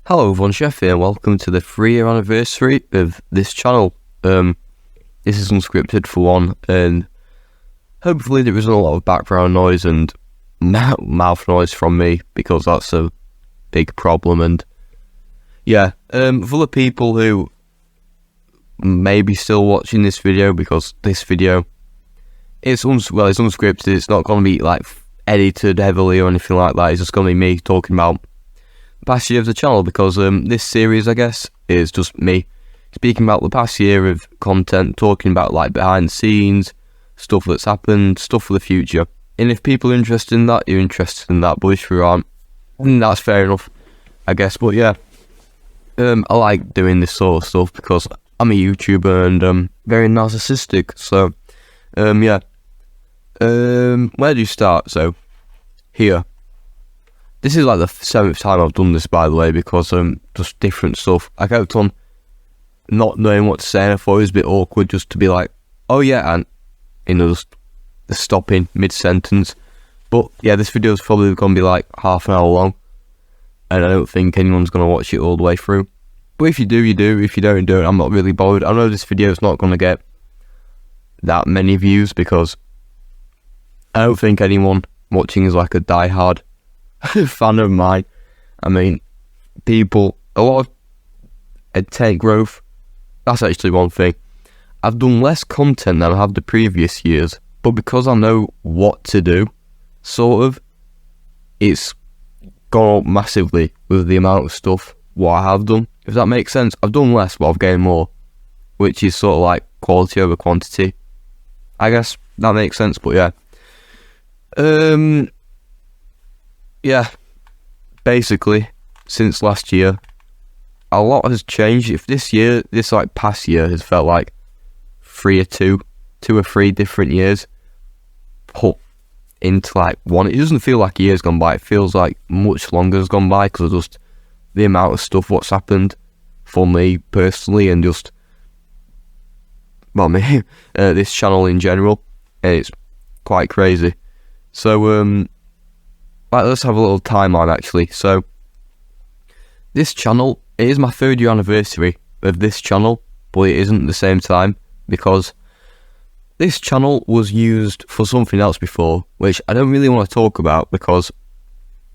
Hello everyone, Chef here, and welcome to the 3-year anniversary of this channel. This is unscripted for one, and hopefully there isn't a lot of background noise and mouth noise from me, because that's a big problem. And yeah, for the people who may be still watching this video, because this video it's unscripted, it's not going to be like edited heavily or anything like that. It's just going to be me talking about past year of the channel, because this series, I guess, is just me speaking about the past year of content, talking about like behind the scenes, stuff that's happened, stuff for the future. And if people are interested in that, you're interested in that, but if you aren't, that's fair enough, I guess. But yeah, I like doing this sort of stuff because I'm a YouTuber and very narcissistic, so yeah. Where do you start? So here, this is like the 7th time I've done this, by the way, because just different stuff. I kept on not knowing what to say, and I thought it was a bit awkward just to be like, oh yeah, and just stopping mid-sentence. But yeah, this video is probably going to be like half an hour long, and I don't think anyone's going to watch it all the way through. But if you do, you do. If you don't, you don't. I'm not really bothered. I know this video is not going to get that many views, because I don't think anyone watching is like a die-hard fan of mine. I mean, a lot of intent growth, that's actually one thing. I've done less content than I have the previous years, but because I know what to do, sort of, it's gone up massively with the amount of stuff what I have done, if that makes sense. I've done less, but I've gained more, which is sort of like quality over quantity, I guess that makes sense. But yeah, yeah, basically, since last year, a lot has changed. If this like past year has felt like two or three different years put into like one. It doesn't feel like years gone by. It feels like much longer has gone by, because of just the amount of stuff what's happened for me personally, and just, well, me, this channel in general, and it's quite crazy. So, right, let's have a little timeline actually. So, this channel, it is my 3rd year anniversary of this channel, but it isn't at the same time, because this channel was used for something else before, which I don't really want to talk about because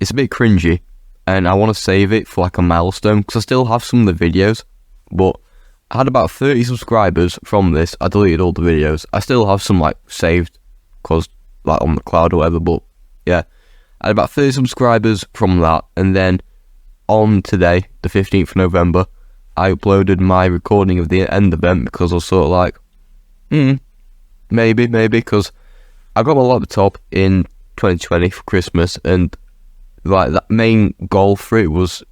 it's a bit cringy, and I want to save it for like a milestone, because I still have some of the videos, but I had about 30 subscribers from this. I deleted all the videos. I still have some like saved, because like on the cloud or whatever, but yeah, I had about 30 subscribers from that. And then on today, the 15th of November, I uploaded my recording of the end event, because I was sort of like, maybe, because I got my laptop in 2020 for Christmas, and like that main goal for it was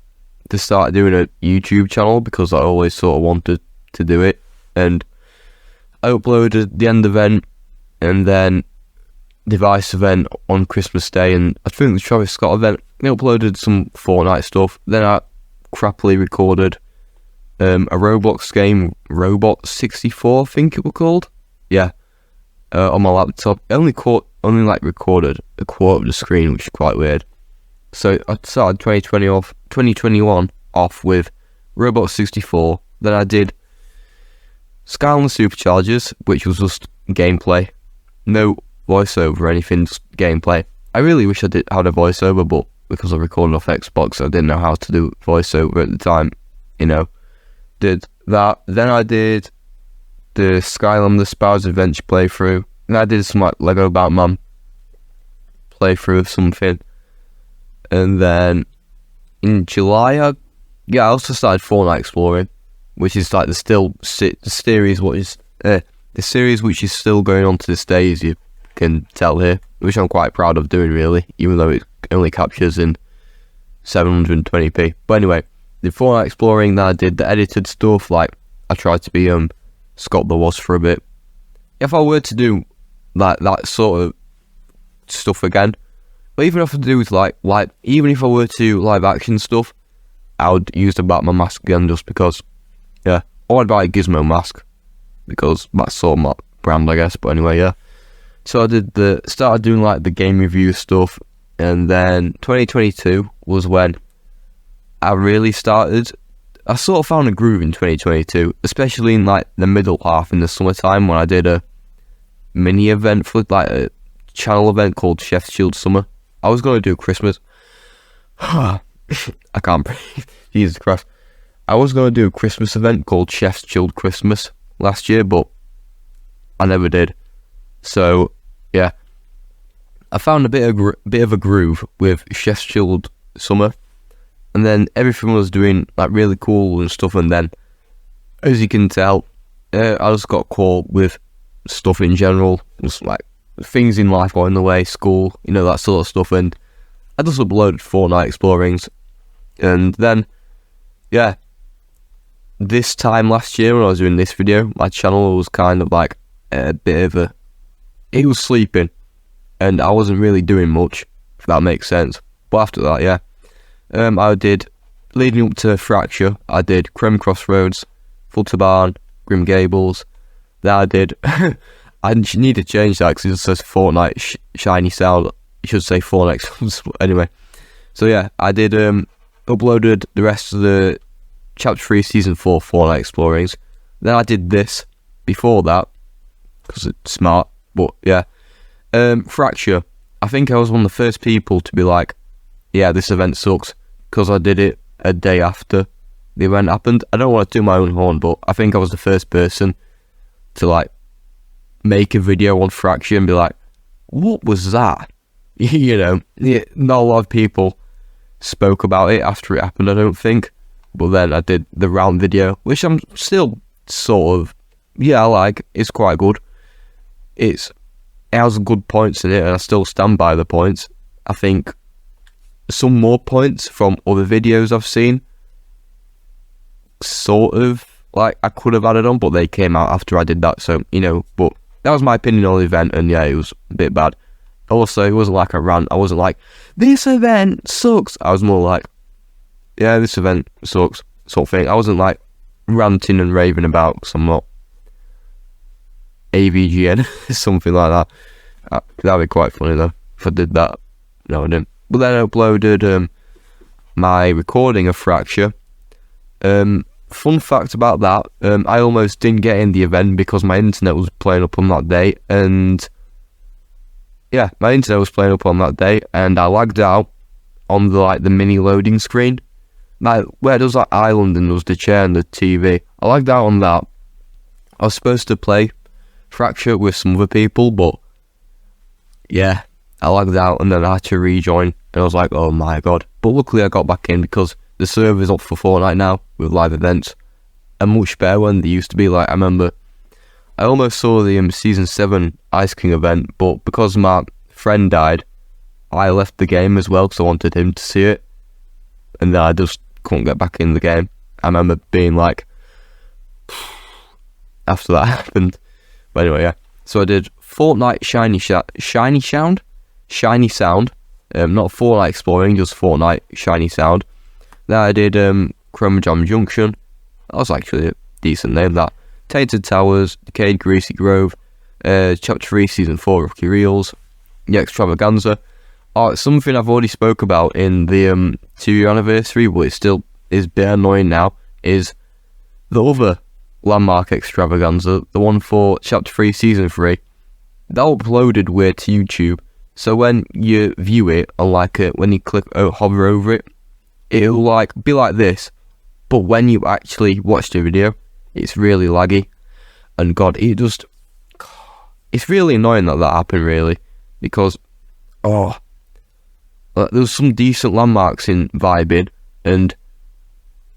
to start doing a YouTube channel, because I always sort of wanted to do it. And I uploaded the end event and then device event on Christmas Day, and I think the Travis Scott event. I uploaded some Fortnite stuff. Then I crappily recorded a Roblox game, Robot 64, I think it was called. Yeah, on my laptop. I only recorded a quarter of the screen, which is quite weird. So I started 2021 off with Robot 64. Then I did Skyline Superchargers, which was just gameplay, no voiceover or anything, just gameplay. I really wish I had a voiceover, but because I recorded off Xbox, I didn't know how to do voiceover at the time, did that. Then I did the Skyrim the Spow's Adventure playthrough, and I did some like Lego Batman playthrough of something. And then in July, I also started Fortnite Exploring, which is like the series which is still going on to this day, as you can tell here, which I'm quite proud of doing, really, even though it only captures in 720p. But anyway, the Fortnite Exploring, then I did the edited stuff, like I tried to be Scott the Was for a bit. If I were to do like that sort of stuff again, but even if I do with even if I were to live action stuff, I would use the Batman mask again, just because, yeah, or I'd buy a Gizmo mask, because that's sort of my brand, I guess. But anyway, yeah. So I started doing like the game review stuff, and then 2022 was when I sort of found a groove in 2022, especially in like the middle half in the summertime when I did a mini event for like a channel event called Chef's Chilled Summer. I was going to do Christmas. I can't breathe. Jesus Christ. I was going to do a Christmas event called Chef's Chilled Christmas last year, but I never did. So, yeah. I found a bit of a groove with Chef's Chilled Summer. And then everything was doing like really cool and stuff. And then, as you can tell, I just got caught with stuff in general. Just like things in life going the way, school, that sort of stuff. And I just uploaded Fortnite Explorings. And then, yeah, this time last year when I was doing this video, my channel was kind of like a bit of it was sleeping. And I wasn't really doing much, if that makes sense. But after that, yeah. I did, leading up to Fracture, I did Creme Crossroads, Futterbarn, Grim Gables. Then I did, I need to change that because it just says Fortnite Shiny Sound. You should say Fortnite. Anyway, so yeah, I did, uploaded the rest of the Chapter 3 Season 4 Fortnite Explorings. Then I did this before that, because it's smart, but yeah. Fracture, I think I was one of the first people to be like, yeah, this event sucks, because I did it a day after the event happened. I don't want to do my own horn, but I think I was the first person to like make a video on Fracture and be like, what was that? Yeah, not a lot of people spoke about it after it happened, I don't think. But then I did the round video, which I'm still sort of, I like. It's quite good. It has good points in it, and I still stand by the points. I think some more points from other videos I've seen, sort of, like, I could have added on, but they came out after I did that, so, but that was my opinion on the event, and yeah, it was a bit bad. Also, it wasn't like a rant. I wasn't like, this event sucks. I was more like, yeah, this event sucks, sort of thing. I wasn't like ranting and raving about, because I'm not AVGN, something like that. That'd be quite funny though, if I did that. No, I didn't. But then I uploaded my recording of Fracture. Fun fact about that, I almost didn't get in the event because my internet was playing up on that day, and yeah, my internet was playing up on that day, and I lagged out on the mini loading screen, like where there's that island and there's the chair and the TV. I lagged out on that. I was supposed to play Fracture with some other people, but yeah, I lagged out and then I had to rejoin, and I was like, oh my god. But luckily I got back in because the server's up for Fortnite now with live events, and much better when they used to be. Like, I remember I almost saw the Season 7 Ice King event, but because my friend died, I left the game as well because I wanted him to see it, and then I just couldn't get back in the game. I remember being like, after that happened. But anyway, yeah. So I did Fortnite Shiny Sound, not Fortnite Exploring, just Fortnite Shiny Sound. Then I did Chrome Jam Junction. That was actually a decent name, that. Tainted Towers, Decayed Greasy Grove, Chapter 3 Season 4 Rookie Reels, The Extravaganza. It's something I've already spoke about in the 2-year anniversary, but it still is a bit annoying now, is the other landmark Extravaganza, the one for Chapter 3 Season 3. That uploaded weird to YouTube, so when you view it, on when you click hover over it, it'll be like this, but when you actually watch the video, it's really laggy, and god, it's really annoying that happened, really, because there's some decent landmarks in Vibing, and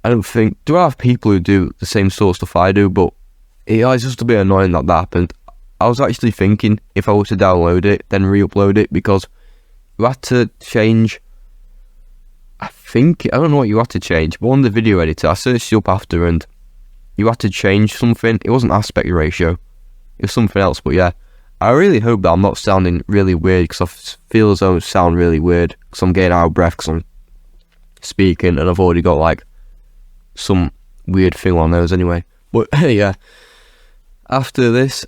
I don't think, do I have people who do the same sort of stuff I do, but it's just a bit annoying that happened. I was actually thinking if I were to download it, then re-upload it, because you had to change, I don't know what you had to change, but on the video editor, I searched it up after, and you had to change something. It wasn't aspect ratio, it was something else, but yeah. I really hope that I'm not sounding really weird, because I feel as though I sound really weird, because I'm getting out of breath, because I'm speaking, and I've already got some weird thing on those anyway. But yeah, after this,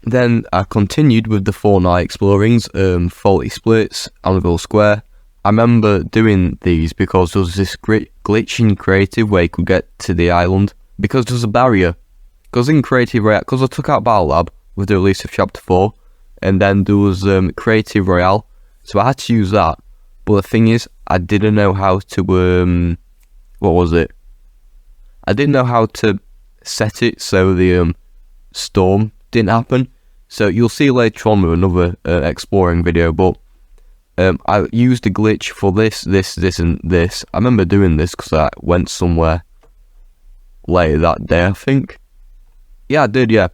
then I continued with the Fortnite Explorings, Faulty Splits, Anvil Square. I remember doing these because there was this great glitch in creative where you could get to the island because there was a barrier. Because in creative royale, because I took out Battle Lab with the release of chapter 4, and then there was creative royale, so I had to use that. But the thing is, I didn't know how to what was it? I didn't know how to set it so the storm didn't happen. So you'll see later on with another exploring video, but I used a glitch for this, and this. I remember doing this because I went somewhere later that day, I think. Yeah, I did, yeah.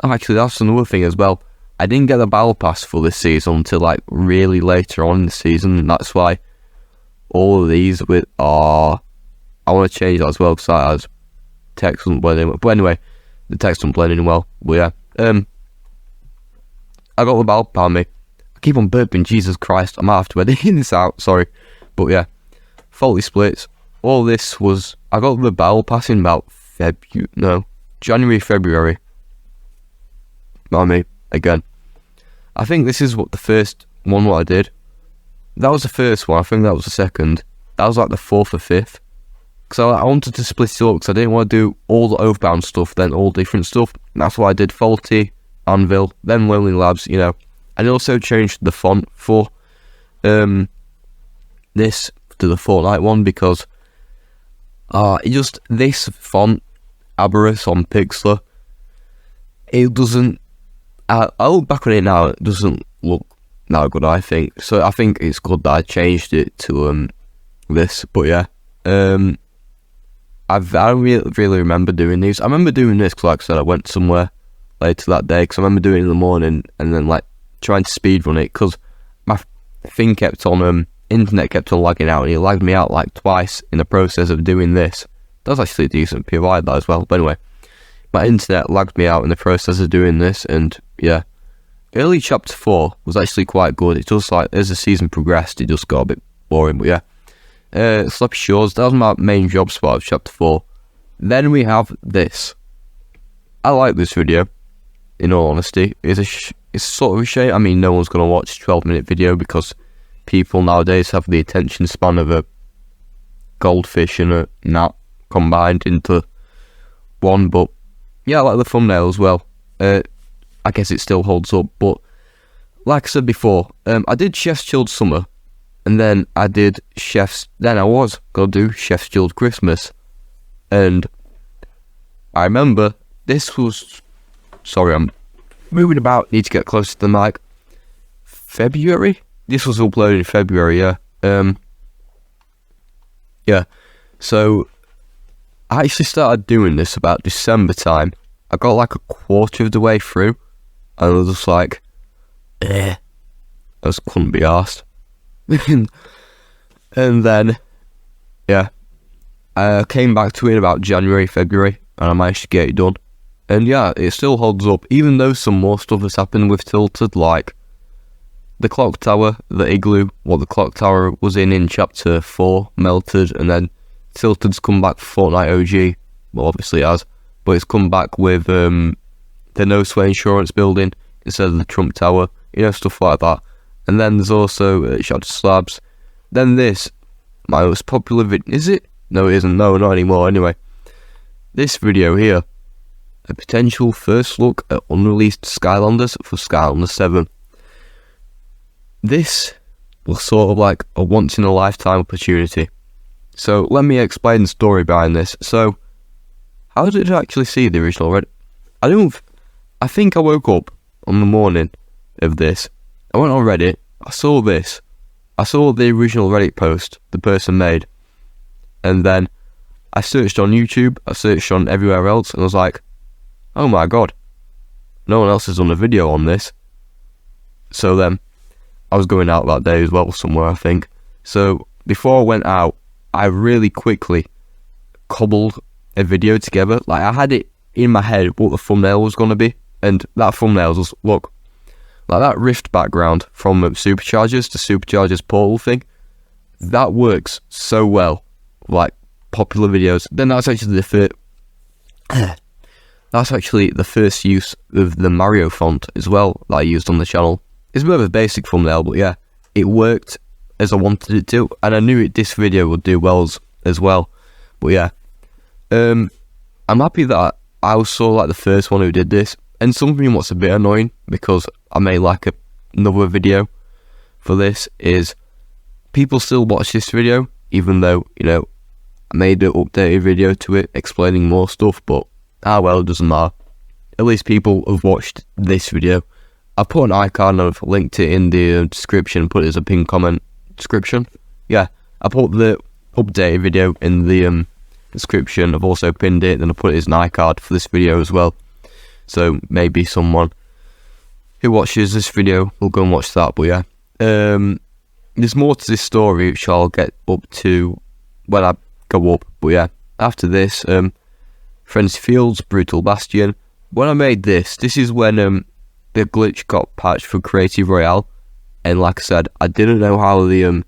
Actually, that's another thing as well. I didn't get the battle pass for this season until like really later on in the season, and that's why all of these I want to change that as well because that has text doesn't blend in. But anyway, the text doesn't blend in well. But yeah, I got the battle pass on me. I keep on burping, Jesus Christ. I might have to edit this out, sorry. But yeah, faulty splits. All this was, I got the battle pass in about January, February. Not me, again. I think this is what the first one what I did. That was the first one, I think that was the second. That was like the 4th or 5th. Because I wanted to split it up because I didn't want to do all the Oathbound stuff, then all different stuff. And that's why I did Faulty, Anvil, then Lonely Labs, you know. And also changed the font for this to the Fortnite one because this font, Aberrus on Pixlr, it doesn't, I look back on it now, it doesn't look that good, I think. So I think it's good that I changed it to this, but yeah. I don't really remember doing these. I remember doing this because, like I said, I went somewhere later that day because I remember doing it in the morning and then like trying to speedrun it because my thing kept on, internet kept on lagging out and it lagged me out like twice in the process of doing this. That was actually a decent POI that as well, but anyway. My internet lagged me out in the process of doing this, and yeah. Early chapter 4 was actually quite good. It just like, as the season progressed, it just got a bit boring, but yeah. Sloppy Shores, that was my main job spot of chapter 4. Then we have this. I like this video, in all honesty. It's sort of a shame. I mean, no one's going to watch a 12-minute video because people nowadays have the attention span of a goldfish and a gnat combined into one, but yeah, I like the thumbnail as well. I guess it still holds up, but like I said before, I did Chef's Chilled Summer, and then I did then I was going to do Chef's Chilled Christmas, and I remember this was, sorry, I'm moving about, need to get closer to the mic, February? This was uploaded in February, yeah. Yeah, so I actually started doing this about December time. I got like a quarter of the way through, and I was just like, I just couldn't be arsed. And then, yeah, I came back to it in about January, February, and I managed to get it done. And yeah, it still holds up, even though some more stuff has happened with Tilted, like the clock tower, the igloo, what the clock tower was in chapter 4, melted, and then Tilted's come back for Fortnite OG, well obviously it has, but it's come back with the No Sway Insurance building instead of the Trump Tower, you know, stuff like that. And then there's also Shattered Slabs. Then this, my most popular video, is it? No it isn't, no, not anymore, anyway. This video here, a potential first look at unreleased Skylanders for Skylanders 7. This was sort of like a once in a lifetime opportunity. So let me explain the story behind this. So, how did I actually see the original Reddit? I think I woke up on the morning of this. I went on Reddit, I saw this. I saw the original Reddit post the person made. And then I searched on YouTube, I searched on everywhere else, and I was like, oh my god, no one else has done a video on this. So then, I was going out that day as well, somewhere I think. So, before I went out, I really quickly cobbled a video together. Like, I had it in my head what the thumbnail was going to be. And that thumbnail was, look, like that Rift background from Superchargers to Superchargers portal thing. That works so well, like, popular videos. Then that's actually the first use of the Mario font as well that I used on the channel. It's a bit of a basic thumbnail, but yeah, it worked as I wanted it to, and I knew this video would do well as well. But yeah, I'm happy that I was sort of like the first one who did this. And something what's a bit annoying, because I made like another video for this, is people still watch this video, even though, you know, I made an updated video to it explaining more stuff. But well, it doesn't matter. At least people have watched this video. I put an icon, I've linked it in the description, put it as a pinned comment description. Yeah, I put the updated video in the description. I've also pinned it, then I put it as an icon for this video as well. So maybe someone who watches this video will go and watch that. But yeah, there's more to this story, which I'll get up to when I go up. But yeah, after this, Frenzy Fields, Brutal Bastion. When I made this is when the glitch got patched for Creative Royale, and like I said, I didn't know how to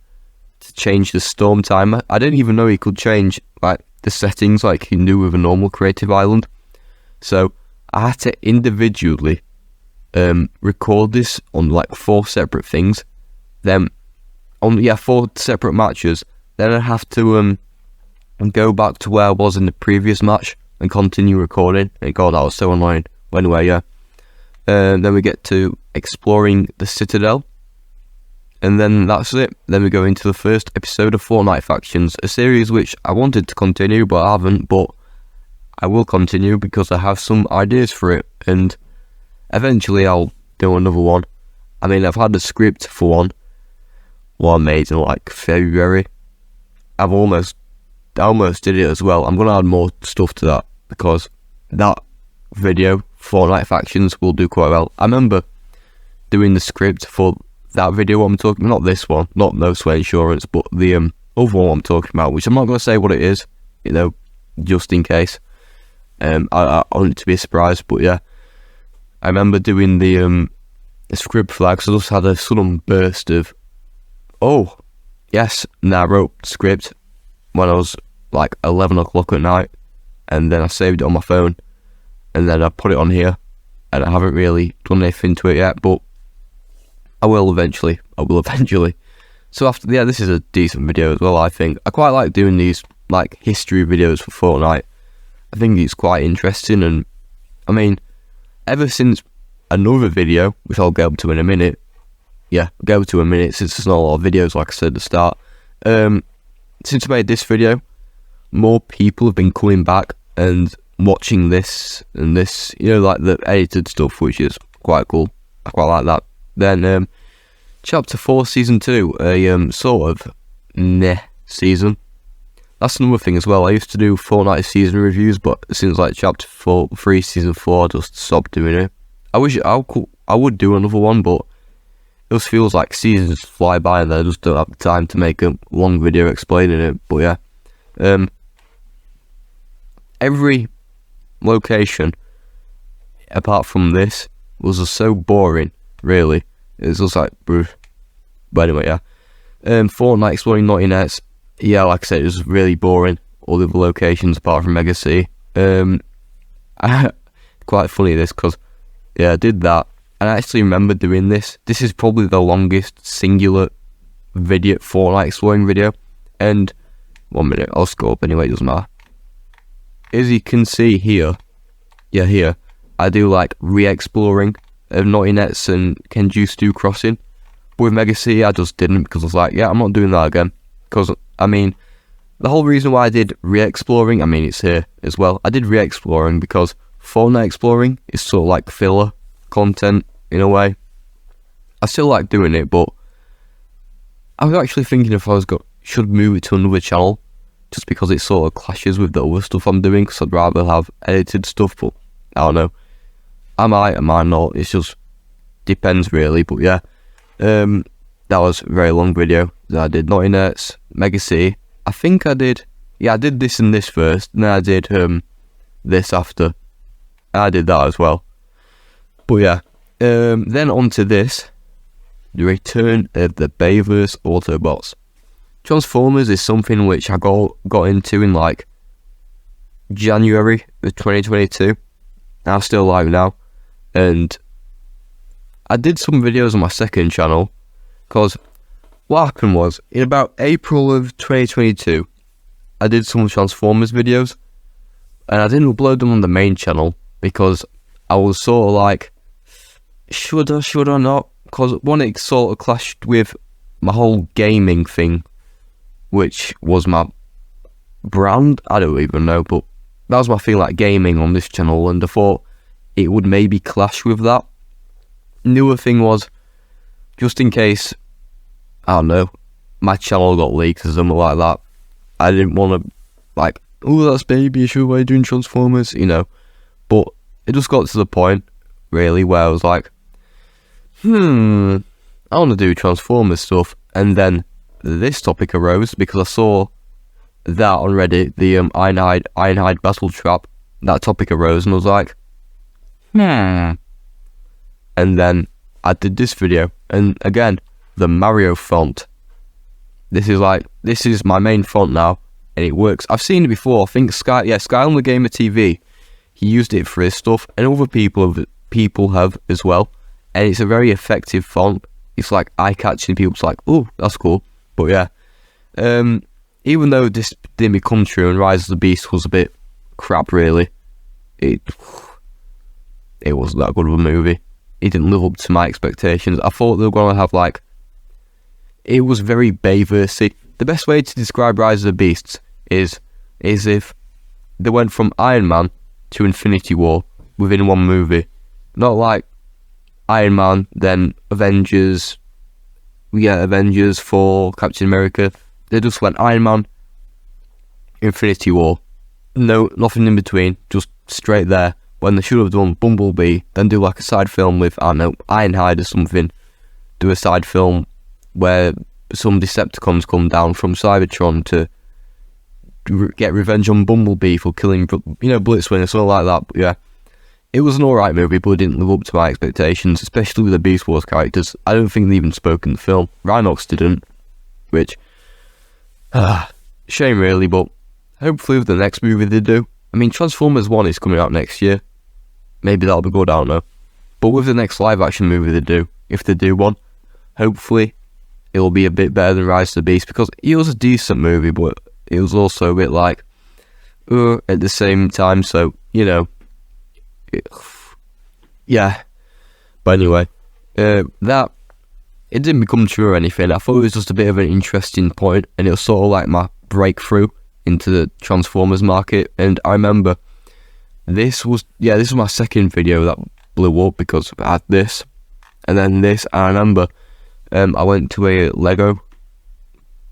change the storm timer. I didn't even know you could change like the settings like you do with a normal Creative Island. So I had to individually record this on like 4 separate things, then on 4 separate matches. Then I have to go back to where I was in the previous match and continue recording. And God, that was so annoying. But anyway, yeah. Then we get to exploring the Citadel, and then that's it. Then we go into the first episode of Fortnite Factions, a series which I wanted to continue but I haven't. But I will continue because I have some ideas for it, and eventually I'll do another one. I mean, I've had the script for one I made in like February. I almost did it as well. I'm going to add more stuff to that because that video, Fortnite Factions, will do quite well. I remember doing the script for that video I'm talking about, not this one, not No Sweat Insurance, but the other one I'm talking about, which I'm not going to say what it is, you know, just in case. I want it to be a surprise. But yeah, I remember doing the script for that because I just had a sudden burst of, oh yes, and I wrote the script when I was like 11 o'clock at night, and then I saved it on my phone, and then I put it on here, and I haven't really done anything to it yet, but I will eventually. So after, yeah, this is a decent video as well, I think. I quite like doing these like history videos for Fortnite. I think it's quite interesting, and I mean, ever since another video, which I'll get up to in a minute, since there's not a lot of videos like I said at the start, since I made this video, more people have been coming back and watching this and this, you know, like the edited stuff, which is quite cool. I quite like that. Then Chapter 4 Season 2, a sort of meh season. That's another thing as well. I used to do Fortnite season reviews, but since like Chapter 3 Season 4, I just stopped doing it. I wish I would do another one, but it just feels like seasons fly by and I just don't have the time to make a long video explaining it. But yeah, every location apart from this was just so boring, really. It's just like, bruh. But anyway, yeah. Fortnite Exploring Naughty Nets. Yeah, like I said, it was really boring. All the other locations apart from Mega City. Quite funny this, because yeah, I did that, and I actually remember doing this. This is probably the longest singular video, Fortnite Exploring video. And 1 minute, I'll scroll up anyway, it doesn't matter. As you can see here, yeah, here, I do like re-exploring of Naughty Nets and Kenjustu Crossing. But with Mega City, I just didn't, because I was like, yeah, I'm not doing that again. Because, I mean, the whole reason why I did re-exploring, I mean, it's here as well. I did re-exploring because Fortnite Exploring is sort of like filler content in a way. I still like doing it, but I was actually thinking if I should move it to another channel, just because it sort of clashes with the other stuff I'm doing, because I'd rather have edited stuff, but I don't know. I might not, it just depends really. But yeah, that was a very long video that I did. Naughty Nets, Mega City. I think I did, yeah, I did this and this first, and then I did this after. I did that as well. But yeah, then on to this, the return of the Bayverse Autobots. Transformers is something which I got into in like January of 2022. I still like now, and I did some videos on my second channel, because what happened was, in about April of 2022, I did some Transformers videos, and I didn't upload them on the main channel, because I was sort of like, should I not? Because one, it sort of clashed with my whole gaming thing, which was my brand. I don't even know, but that was my thing, like gaming on this channel, and I thought it would maybe clash with that. The other thing was, just in case, I don't know, my channel got leaked or something like that, I didn't want to, like, oh, that's baby issue, why are you doing Transformers, you know. But it just got to the point, really, where I was like, I want to do Transformers stuff. And then this topic arose because I saw that on Reddit, the Ironhide Battle Trap, that topic arose, and I was like, And then I did this video, and again, the Mario font. This is my main font now, and it works. I've seen it before. I think Sky on the Gamer TV, he used it for his stuff, and other people have as well. And it's a very effective font. It's like eye-catching. People's like, oh, that's cool. But yeah, even though this didn't become true and Rise of the Beast was a bit crap, really, it wasn't that good of a movie. It didn't live up to my expectations. I thought they were going to have, like, it was very Bayversey. The best way to describe Rise of the Beasts is if they went from Iron Man to Infinity War within one movie. Not like Iron Man, then Avengers, for Captain America. They just went Iron Man, Infinity War. No, nothing in between, just straight there. When they should have done Bumblebee, then do like a side film with, I don't know, Ironhide or something. Do a side film where some Decepticons come down from Cybertron to get revenge on Bumblebee for killing, Blitzwing or something like that. But yeah, it was an alright movie, but it didn't live up to my expectations, especially with the Beast Wars characters. I don't think they even spoke in the film. Rhinox didn't, which, shame really, but hopefully with the next movie they do. I mean, Transformers 1 is coming out next year. Maybe that'll be good, I don't know. But with the next live action movie they do, if they do one, hopefully it'll be a bit better than Rise of the Beast, because it was a decent movie, but it was also a bit like, at the same time, so, yeah. But anyway, that, it didn't become true or anything. I thought it was just a bit of an interesting point, and it was sort of like my breakthrough into the Transformers market. And I remember this was my second video that blew up, because I had this and then this. And I remember I went to a Lego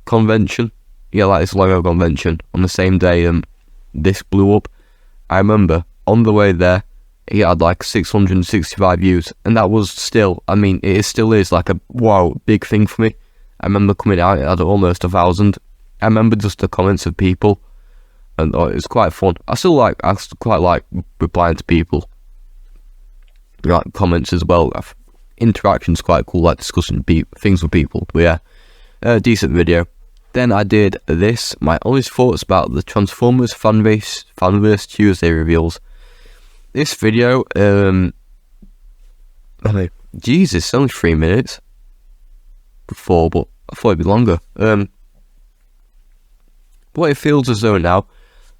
convention, this Lego convention on the same day this blew up. I remember on the way there it had like 665 views, and that was still, I mean, it still is like a wow big thing for me. I remember coming out, it had almost 1,000. I remember just the comments of people, and it was quite fun. I quite like replying to people, like comments as well. Interaction's quite cool, like discussing things with people. But yeah, decent video. Then I did this, my honest thoughts about the Transformers Fanverse Tuesday reveals. This video, Jesus, it's only 3 minutes before, but I thought it'd be longer. What it feels as though now,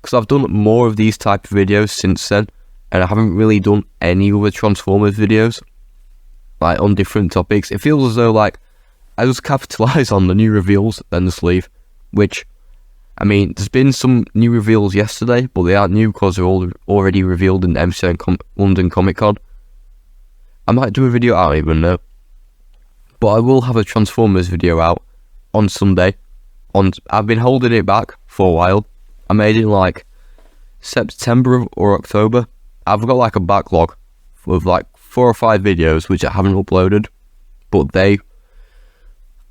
because I've done more of these type of videos since then, and I haven't really done any other Transformers videos, like on different topics. It feels as though like I just capitalise on the new reveals then just leave, which, I mean, there's been some new reveals yesterday, but they aren't new because they're all already revealed in MCN London Comic Con. I might do a video, I don't even know, but I will have a Transformers video out on Sunday. I've been holding it back for a while. I made it like September or October. I've got like a backlog of like 4 or 5 videos which I haven't uploaded, but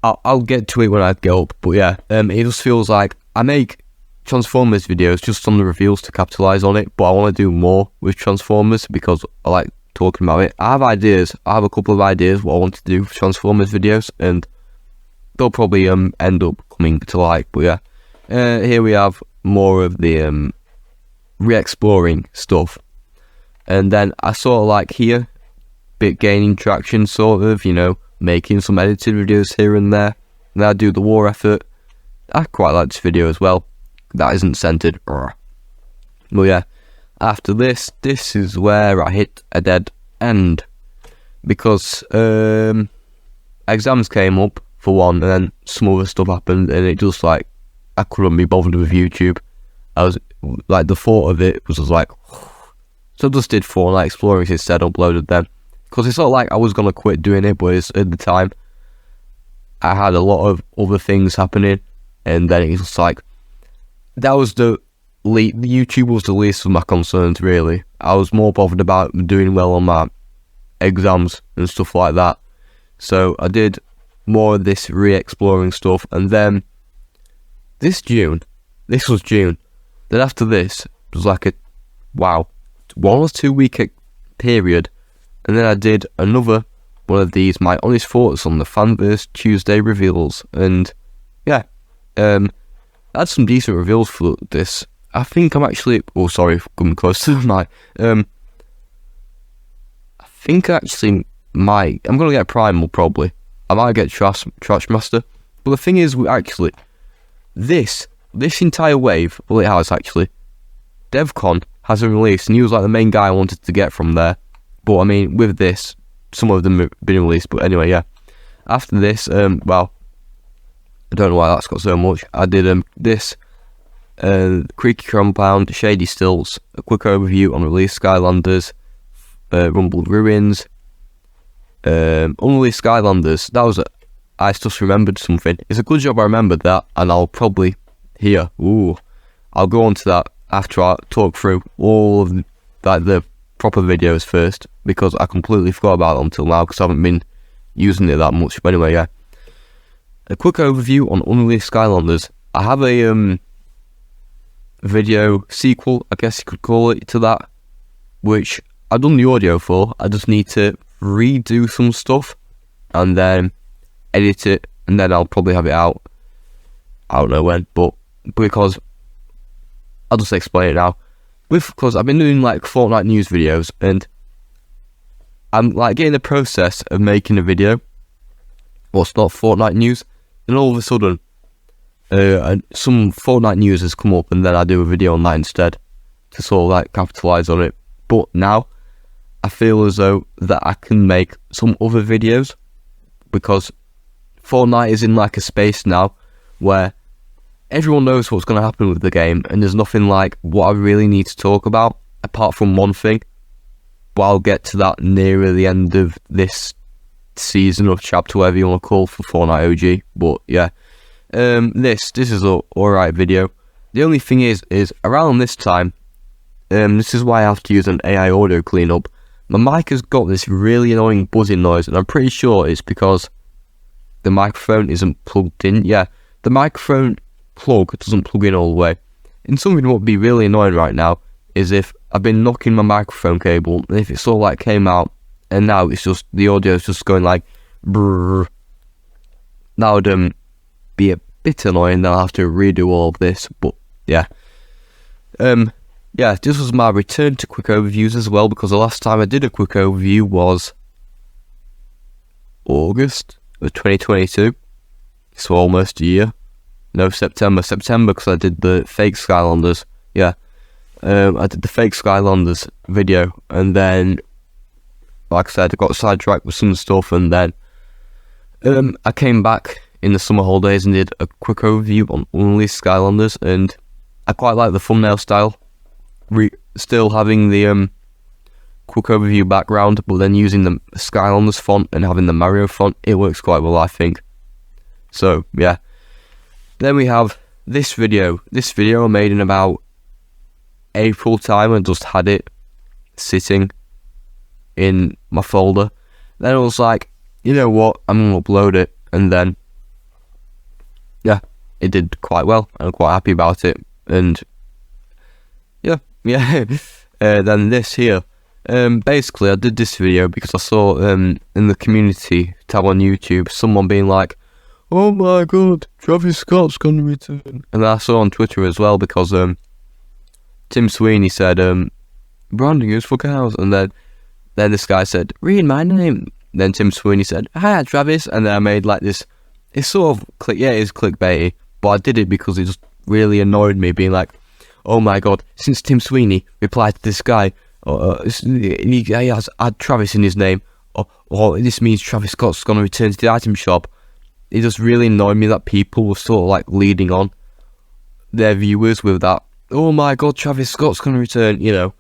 I'll get to it when I get up. But yeah, it just feels like I make Transformers videos just on the reveals to capitalise on it, but I want to do more with Transformers because I like talking about it. I have ideas. I have a couple of ideas what I want to do for Transformers videos, and they'll probably end up coming to light. But yeah, here we have more of the re-exploring stuff, and then I sort of like here, bit gaining traction, sort of, making some edited videos here and there, and then I do the war effort. I quite like this video as well. That isn't centered. Well, yeah, after this is where I hit a dead end, because exams came up for one, and then some other stuff happened, and it just like, I couldn't be bothered with YouTube. I was like, the thought of it was just like, so I just did Fortnite Explorers instead, uploaded them, because it's not like I was gonna quit doing it, but it's, at the time I had a lot of other things happening, and then it's just like, that was the YouTube was the least of my concerns, really. I was more bothered about doing well on my exams and stuff like that. So I did more of this re-exploring stuff, and then this was June. Then after this, it was like a, wow, 1 or 2 week period, and then I did another one of these, my honest thoughts on the Fanverse Tuesday reveals, and yeah, I had some decent reveals for this. I think I'm actually, oh sorry, coming close to the mic. I think I actually might, I'm going to get a Primal probably. I might get Trash Master. But the thing is, actually, this entire wave, well it has actually, DevCon hasn't released, and he was like the main guy I wanted to get from there. But I mean, with this, some of them have been released, but anyway, yeah. After this, well, I don't know why that's got so much. I did this, Creaky Compound, Shady Stilts, a quick overview on released Skylanders, Rumbled Ruins, unreleased Skylanders. That was I just remembered something. It's a good job I remembered that, and I'll probably I'll go on to that after I talk through all of the proper videos first, because I completely forgot about them until now because I haven't been using it that much. But anyway, yeah, a quick overview on unreleased Skylanders. I have a video sequel, I guess you could call it, to that, which I've done the audio for. I just need to redo some stuff and then edit it, and then I'll probably have it out. I don't know when, but because I'll just explain it now. Because I've been doing like Fortnite news videos, and I'm like getting the process of making a video what's not Fortnite news, and all of a sudden some Fortnite news has come up, and then I do a video on that instead to sort of like capitalise on it. But now I feel as though that I can make some other videos, because Fortnite is in like a space now where everyone knows what's going to happen with the game, and there's nothing like what I really need to talk about apart from one thing. But I'll get to that nearer the end of this season or chapter, whatever you want to call for Fortnite OG. But yeah, this is a alright video. The only thing is around this time, this is why I have to use an AI audio cleanup. My mic has got this really annoying buzzing noise, and I'm pretty sure it's because the microphone isn't plugged in. Yeah, the microphone plug doesn't plug in all the way. And something that would be really annoying right now is if I've been knocking my microphone cable, and if it sort of like came out, and now it's just, the audio is just going like brrr. That would be a bit annoying. Then I'll have to redo all of this. But yeah, yeah, this was my return to quick overviews as well, because the last time I did a quick overview was August of 2022, so almost a year. No, September, because I did the fake Skylanders. Yeah, I did the fake Skylanders video, and then, like I said, I got sidetracked with some stuff, and then I came back in the summer holidays and did a quick overview on unreleased Skylanders, and I quite like the thumbnail style. Still having the quick overview background, but then using the Skylanders font and having the Mario font, it works quite well, I think. So yeah. Then we have this video. This video I made in about April time. I just had it sitting in my folder. Then I was like, you know what, I'm going to upload it. And then, yeah, it did quite well. I'm quite happy about it. And, yeah. Then this here. Basically, I did this video because I saw in the community tab on YouTube, someone being like, oh my god, Travis Scott's gonna return. And I saw on Twitter as well, because Tim Sweeney said, branding is for cows. And then this guy said, read my name. Then Tim Sweeney said, hi Travis. And then I made like this it's sort of it is clickbaity, but I did it because it just really annoyed me, being like, oh my god, since Tim Sweeney replied to this guy, he has had Travis in his name, or this means Travis Scott's going to return to the item shop. It just really annoyed me that people were sort of like leading on their viewers with that, oh my god, Travis Scott's going to return, you know.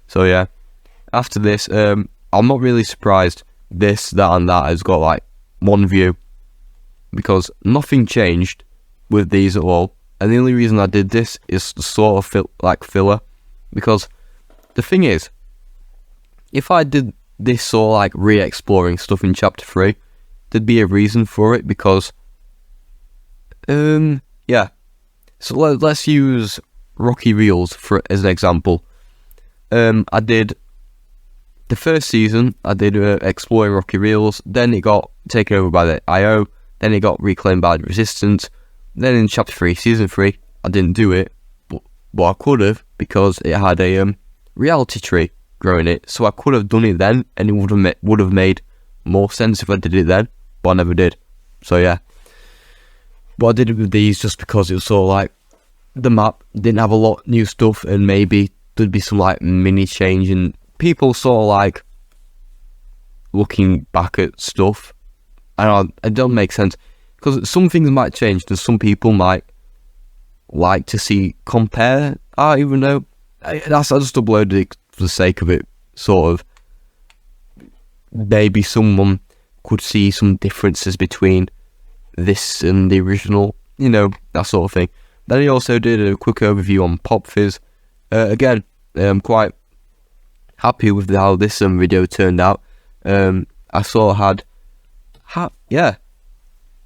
So yeah, after this, I'm not really surprised this, that and that has got like 1 view, because nothing changed with these at all. And the only reason I did this is sort of filler, because the thing is, if I did this sort of like re-exploring stuff in chapter 3, there'd be a reason for it, because yeah. So let's use Rocky Reels as an example. I did the first season, I did exploring Rocky Reels, then it got taken over by the IO, then it got reclaimed by the Resistance. Then in chapter 3, season 3, I didn't do it, but I could have, because it had a reality tree growing it, so I could have done it then, and it would have made more sense if I did it then, but I never did. So yeah, but I did it with these just because it was sort of like the map didn't have a lot of new stuff, and maybe there'd be some like mini change, and people sort of like looking back at stuff. I don't know, it don't make sense, because some things might change and some people might like to see compare. I don't even know. I just uploaded it for the sake of it, sort of. Maybe someone could see some differences between this and the original, you know, that sort of thing. Then he also did a quick overview on Pop Fizz. Again, I'm quite happy with how this video turned out. I sort of had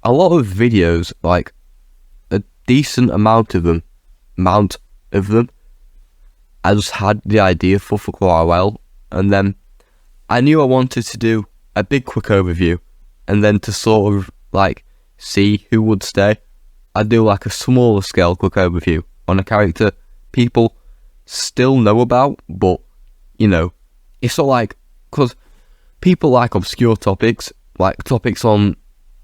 a lot of videos, like a decent amount of them. I just had the idea for quite a while, and then I knew I wanted to do a big quick overview, and then to sort of like see who would stay, I'd do like a smaller scale quick overview on a character people still know about, but you know, it's not like, because people like obscure topics, like topics on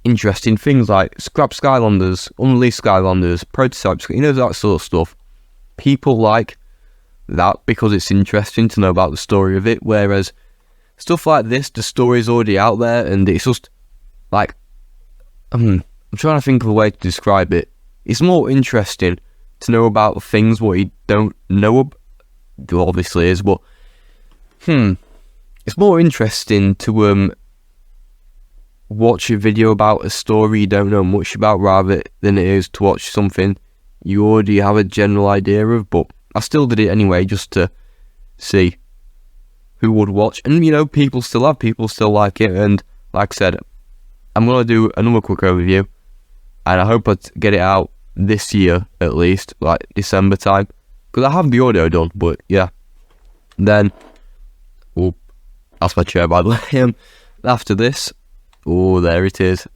interesting things like scrap Skylanders, unreleased Skylanders, prototypes, you know, that sort of stuff. People like that because it's interesting to know about the story of it, whereas stuff like this, the story's already out there, and it's just like, I'm trying to think of a way to describe it. It's more interesting to know about things what you don't know. There obviously is, but it's more interesting to watch a video about a story you don't know much about, rather than it is to watch something you already have a general idea of. But I still did it anyway, just to see who would watch, and you know, people still like it. And like I said, I'm gonna do another quick overview, and I hope I get it out this year at least, like December time, because I have the audio done. But yeah, then that's my chair, by the way. After this, there it is.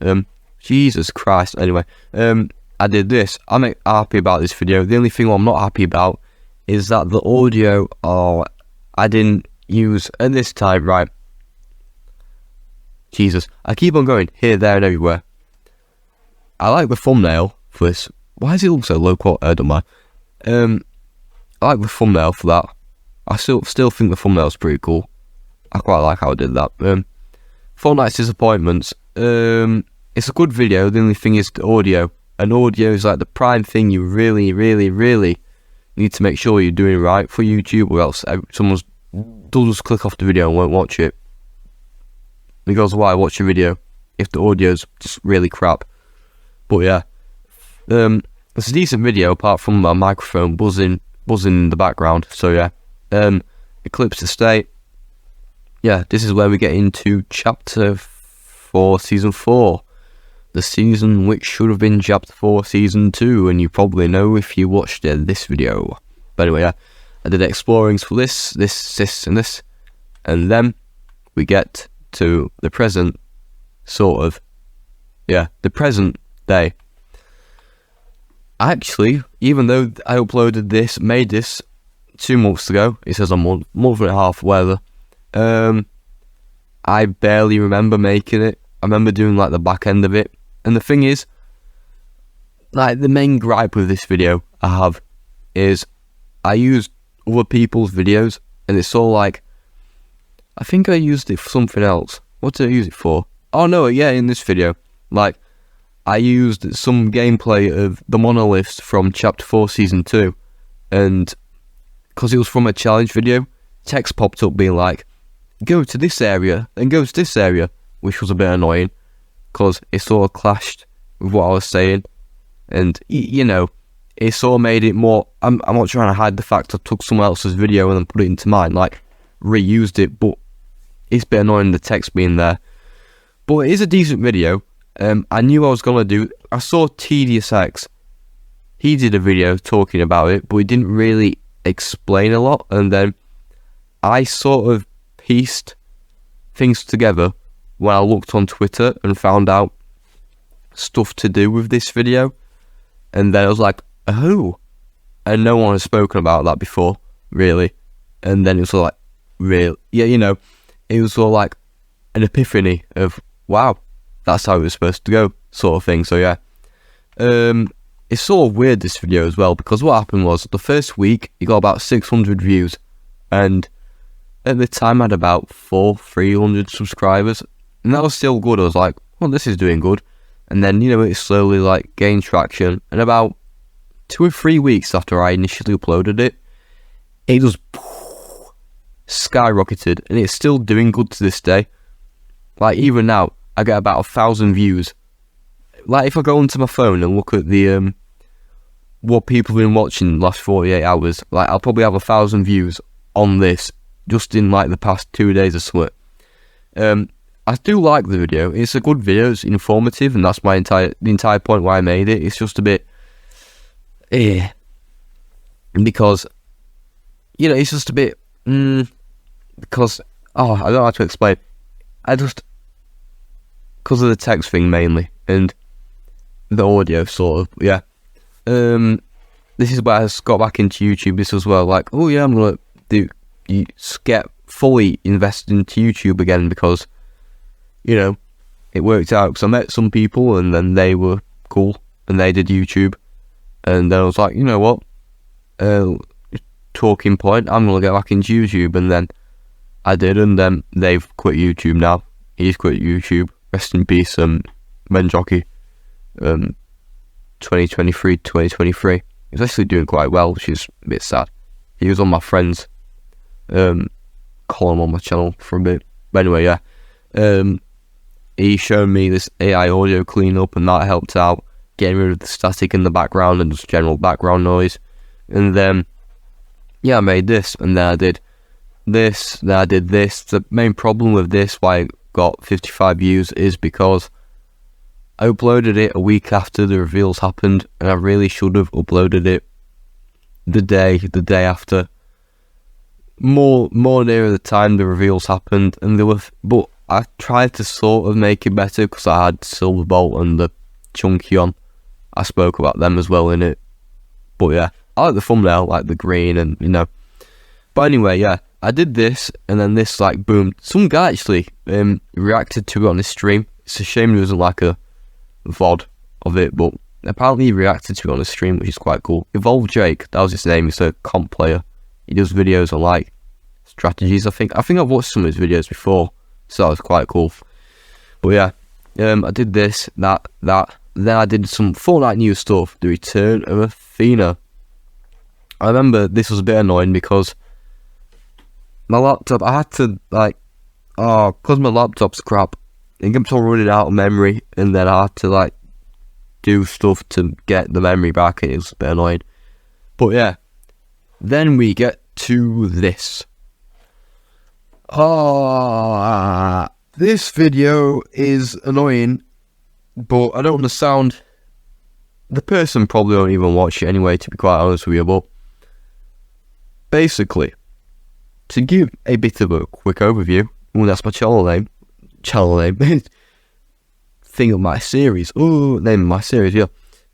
Jesus Christ. Anyway, I did this. I'm happy about this video. The only thing I'm not happy about is that the audio, I didn't use at this time, right? Jesus, I keep on going here, there, and everywhere. I like the thumbnail for this. Why does it look so low quality? I don't mind. I like the thumbnail for that. I still think the thumbnail's pretty cool. I quite like how I did that. Fortnite's Disappointments. It's a good video. The only thing is the audio. And audio is like the prime thing you really, really, really need to make sure you're doing right for YouTube, or else they'll just click off the video and won't watch it. Because why watch a video if the audio's just really crap? But yeah, it's a decent video apart from my microphone buzzing in the background. So yeah, Eclipse Estate. Yeah, this is where we get into chapter 4, season 4. The season which should have been chapter 4, season 2, and you probably know if you watched this video. But anyway, yeah, I did explorings for this, and this, and then we get to the present, sort of. Yeah, the present day. Actually, even though I made this 2 months ago, it says a month and a half, whatever. I barely remember making it. I remember doing like the back end of it. And the thing is, like, the main gripe with this video I have is I used other people's videos, and it's all like, I think I used it for something else. What did I use it for? Oh no, yeah, in this video, like, I used some gameplay of the monoliths from Chapter 4 Season 2, and because it was from a challenge video, text popped up being like, go to this area, and go to this area, which was a bit annoying, because it sort of clashed with what I was saying, and, you know, it sort of made it more, I'm not trying to hide the fact I took someone else's video and then put it into mine, like, reused it, but it's a bit annoying the text being there. But it is a decent video. I knew I was going to do, I saw Tedious X, he did a video talking about it, but he didn't really explain a lot, and then I sort of pieced things together when I looked on Twitter and found out stuff to do with this video, and then I was like, oh, and no one has spoken about that before, really, and then it was all like, real, yeah, you know, it was all like an epiphany of, wow, that's how it was supposed to go, sort of thing. So yeah, it's sort of weird, this video as well, because what happened was, the first week, it got about 600 views, and at the time I had about 300 subscribers, and that was still good. I was like, well, this is doing good, and then, you know, it slowly, like, gained traction, and about 2 or 3 weeks after I initially uploaded it, it just skyrocketed, and it's still doing good to this day. Like, even now, I get about 1,000 views. Like, if I go onto my phone and look at the what people have been watching the last 48 hours, like, I'll probably have 1,000 views on this just in, like, the past 2 days or something. I do like the video. It's a good video. It's informative, and that's the entire point why I made it. It's just a bit, because, you know, it's just a bit, because, I don't know how to explain. Because of the text thing mainly, and the audio sort of, yeah. This is why I got back into YouTube this as well, like, oh yeah, I'm gonna get fully invested into YouTube again, because, you know, it worked out, because I met some people, and then they were cool, and they did YouTube, and then I was like, you know what, talking point, I'm gonna get back into YouTube, and then I did, and then they've quit YouTube now. He's quit YouTube, rest in peace, Men Jockey, 2023, he's actually doing quite well, which is a bit sad. He was on my friend's column on my channel for a bit, but anyway, yeah, he showed me this AI audio cleanup, and that helped out, getting rid of the static in the background and just general background noise, and then, yeah, I made this, and then I did this, then I did this. The main problem with this, why it got 55 views, is because I uploaded it a week after the reveals happened, and I really should have uploaded it the day after, more nearer the time the reveals happened, and but I tried to sort of make it better, because I had Silverbolt and the Chunky on. I spoke about them as well in it, but yeah, I like the thumbnail, like the green, and, you know, but anyway, yeah, I did this, and then this, like, boomed. Some guy actually reacted to it on his stream. It's a shame there wasn't, like, a VOD of it, but apparently he reacted to it on his stream, which is quite cool. Evolve Jake, that was his name. He's a comp player. He does videos on, like, strategies, I think. I've watched some of his videos before, so that was quite cool. But yeah, I did this, that. Then I did some Fortnite news stuff, the return of Athena. I remember this was a bit annoying, because my laptop, I had to, like, because my laptop's crap, it kept on running out of memory, and then I had to, like, do stuff to get the memory back, and it was a bit annoying. But yeah, then we get to this. This video is annoying, but I don't want to sound, the person probably won't even watch it anyway, to be quite honest with you, but basically, to give a bit of a quick overview, that's my channel name, thing of my series, name of my series, yeah.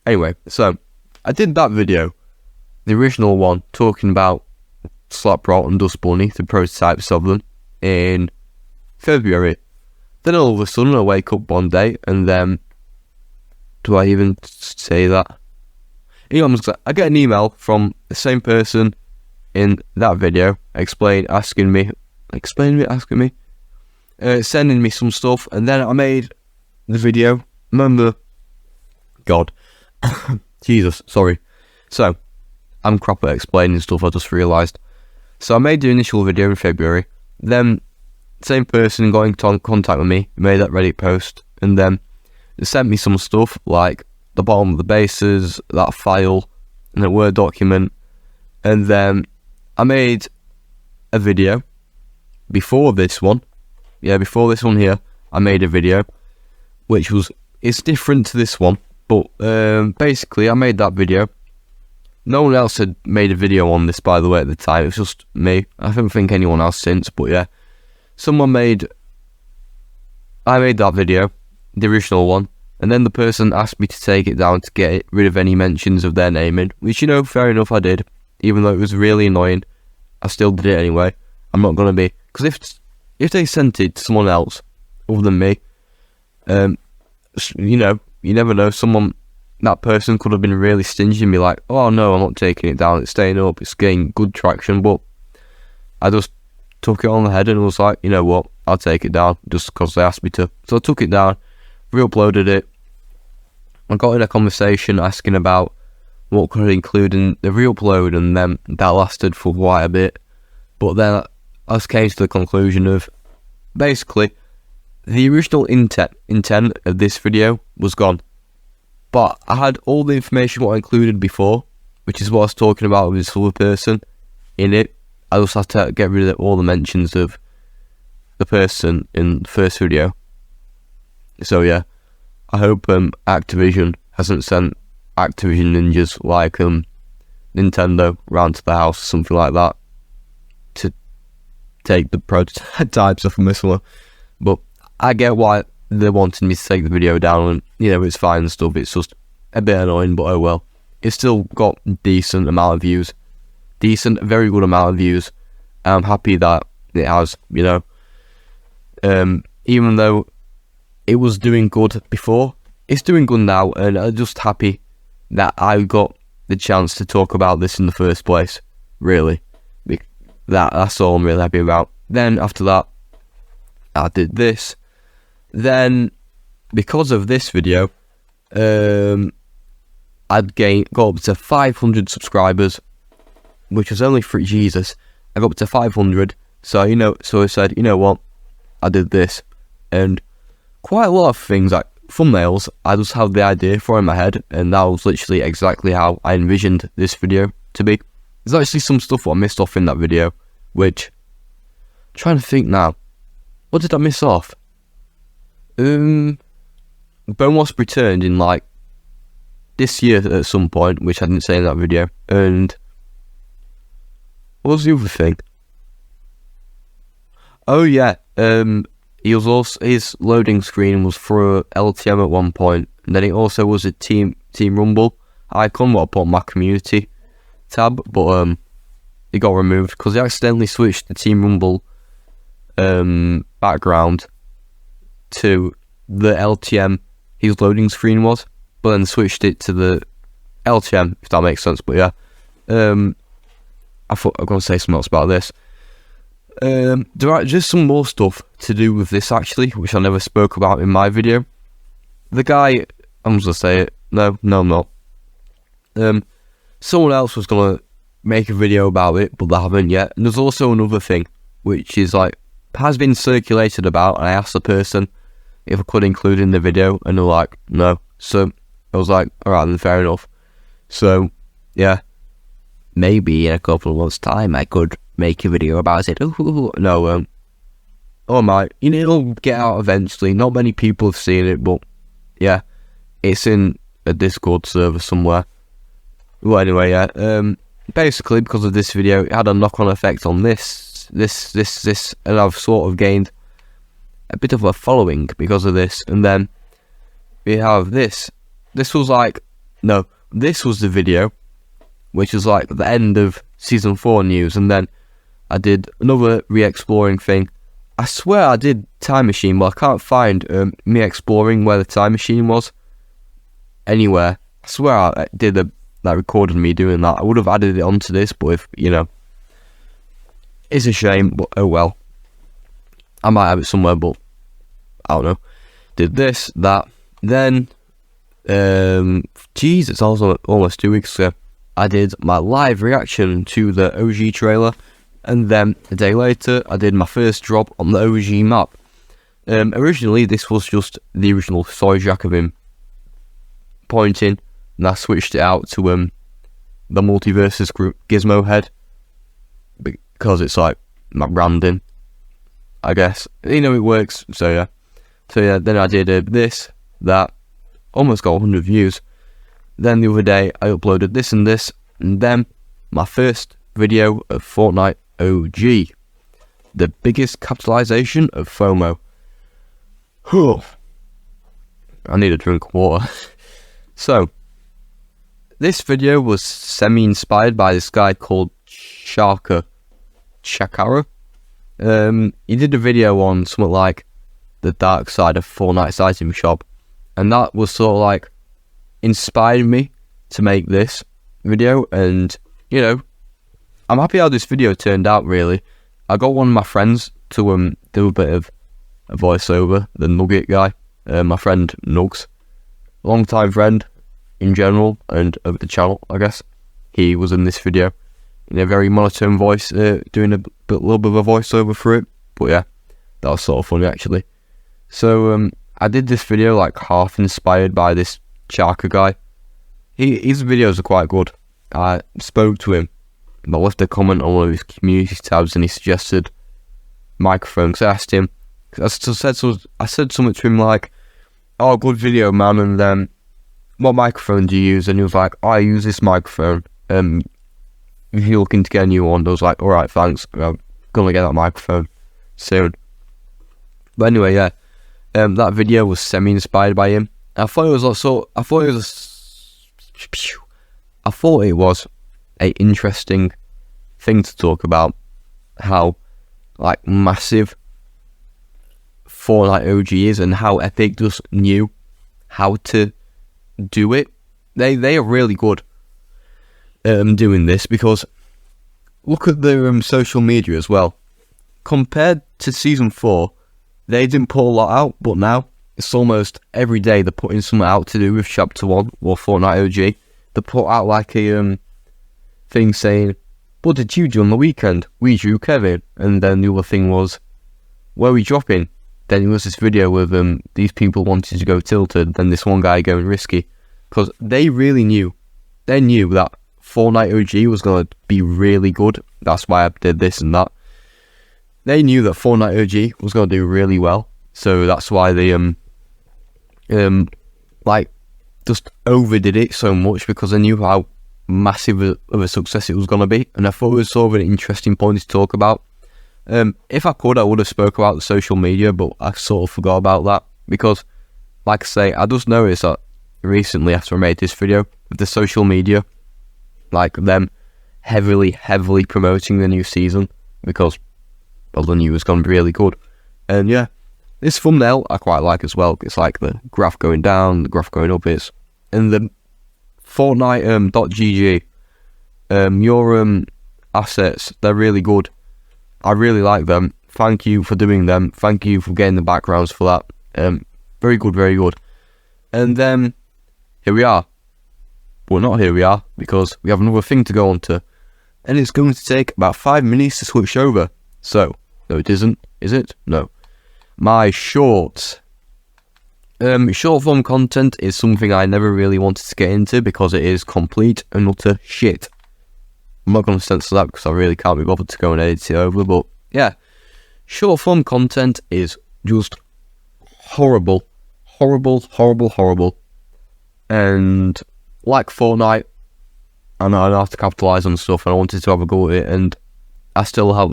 Anyway, so, I did that video, the original one, talking about Slaprot and Dust Bunny, the prototypes of them, in February. Then all of a sudden I wake up one day, and then, do I even say that? I get an email from the same person in that video, asking me, sending me some stuff, and then I made the video. Remember, God, Jesus, sorry. So, I'm crap at explaining stuff, I just realised. So I made the initial video in February, then same person got in contact with me, made that Reddit post, and then they sent me some stuff, like the bottom of the bases, that file, and a Word document, and then I made a video before this one here. I made a video, which it's different to this one, but basically I made that video. No one else had made a video on this, by the way, at the time. It was just me. I don't think anyone else since, but yeah. I made that video, the original one, and then the person asked me to take it down to get rid of any mentions of their name in, which, fair enough, I did. Even though it was really annoying, I still did it anyway. I'm not going to be... Because if they sent it to someone else, other than me, you never know, that person could have been really stingy and be like, oh no, I'm not taking it down, it's staying up, it's getting good traction, but I just took it on the head and was like, you know what, I'll take it down, just because they asked me to. So I took it down, re-uploaded it. I got in a conversation asking about what could I include in the re-upload, and then that lasted for quite a bit. But then I just came to the conclusion of, basically, the original intent of this video was gone. But I had all the information what I included before, which is what I was talking about with this other person in it. I just had to get rid of all the mentions of the person in the first video. So yeah, I hope Activision hasn't sent Activision ninjas like Nintendo round to the house or something like that to take the prototypes off of this one. But I get why they wanted me to take the video down, and it's fine and stuff. It's just a bit annoying, but oh well. It's still got decent amount of views, very good amount of views. I'm happy that it has, even though it was doing good before, it's doing good now, and I'm just happy that I got the chance to talk about this in the first place. Really, that's all I'm really happy about. Then after that, I did this. Then, because of this video, I'd got up to 500 subscribers, which was only for Jesus. I got up to 500, so so I said, you know what, I did this, and quite a lot of things like thumbnails, I just had the idea for in my head, and that was literally exactly how I envisioned this video to be. There's actually some stuff what I missed off in that video, which I'm trying to think now. What did I miss off? Bone Wasp returned in like this year at some point, which I didn't say in that video. And what was the other thing? Oh yeah, his loading screen was for LTM at one point, and then it also was a Team Rumble icon what I put on my community tab, but it got removed because he accidentally switched the Team Rumble background to the LTM his loading screen was, but then switched it to the LTM, if that makes sense. But yeah, I thought I was going to say something else about this. There are just some more stuff to do with this actually, which I never spoke about in my video. The guy, I'm just going to say it, no I'm not. Someone else was going to make a video about it, but they haven't yet. And there's also another thing, which is like, has been circulated about, and I asked the person if I could include in the video, and they're like, no. So I was like, alright then, fair enough. So yeah, maybe in a couple of months' time I could make a video about it. No, I might. It'll get out eventually. Not many people have seen it, but yeah, it's in a Discord server somewhere. Well, anyway, yeah. Basically, because of this video, it had a knock-on effect on this, and I've sort of gained a bit of a following because of this. And then we have this. This was the video, which was like the end of Season 4 news, and then I did another re-exploring thing. I swear I did Time Machine, but I can't find me exploring where the Time Machine was anywhere. I swear I did that recorded me doing that. I would have added it onto this, but if, you know, it's a shame, but oh well. I might have it somewhere, but I don't know. Did this, that, then, it's also almost 2 weeks ago, I did my live reaction to the OG trailer, and then a day later, I did my first drop on the OG map. Originally, this was just the original soy jack of him pointing, and I switched it out to the Multiversus group Gizmo head, because it's like my branding, I guess. You know, it works, so yeah. Then I did this, that, almost got 100 views. Then the other day, I uploaded this, and then my first video of Fortnite OG. The biggest capitalization of FOMO. I need a drink of water. So, this video was semi-inspired by this guy called Chakara. He did a video on something like the dark side of Fortnite's item shop, and that was sort of like inspired me to make this video. And you know, I'm happy how this video turned out. Really, I got one of my friends to do a bit of a voiceover, the Nugget guy, my friend Nugs, long time friend in general and of the channel, I guess. He was in this video in a very monotone voice, doing a little bit of a voiceover for it. But yeah, that was sort of funny actually. So I did this video like half inspired by this Chaka guy. His videos are quite good. I spoke to him, I left a comment on one of his community tabs, and he suggested microphones. I asked him, I said something to him like, "Oh, good video, man, and then what microphone do you use?" And he was like, "I use this microphone. If you're looking to get a new one," I was like, "Alright, thanks. I'm gonna get that microphone soon." But anyway, yeah, that video was semi-inspired by him. I thought it was a interesting thing to talk about, how like massive Fortnite OG is and how Epic just knew how to do it. They are really good doing this, because look at their social media as well. Compared to Season 4, they didn't put a lot out, but now it's almost every day they're putting something out to do with Chapter 1 or Fortnite OG. They put out like a thing saying, "What did you do on the weekend?" "We drew Kevin." And then the other thing was, "Where are we dropping?" Then there was this video with these people wanted to go tilted, then this one guy going risky. Because they really knew. They knew that Fortnite OG was going to be really good. That's why I did this and that. They knew that Fortnite OG was going to do really well. So that's why they like just overdid it so much, because they knew how massive of a success it was going to be. And I thought it was sort of an interesting point to talk about. If I could, I would have spoke about the social media, but I sort of forgot about that, because like I say, I just noticed that recently after I made this video, with the social media, like them heavily promoting the new season, because well, the new was going to be really good. And yeah, this thumbnail I quite like as well. It's like the graph going down, the graph going up. And the Fortnite .gg, your assets, they're really good. I really like them. Thank you for doing them. Thank you for getting the backgrounds for that. Very good, very good. And then here we are. Well, not here we are, because we have another thing to go on to, and it's going to take about 5 minutes to switch over. So, no it isn't, is it? No. My shorts. Short form content is something I never really wanted to get into, because it is complete and utter shit. I'm not going to censor that, because I really can't be bothered to go and edit it over, but yeah. Short form content is just horrible. Horrible. And like Fortnite, I know I have to capitalise on stuff, and I wanted to have a go at it, and I still had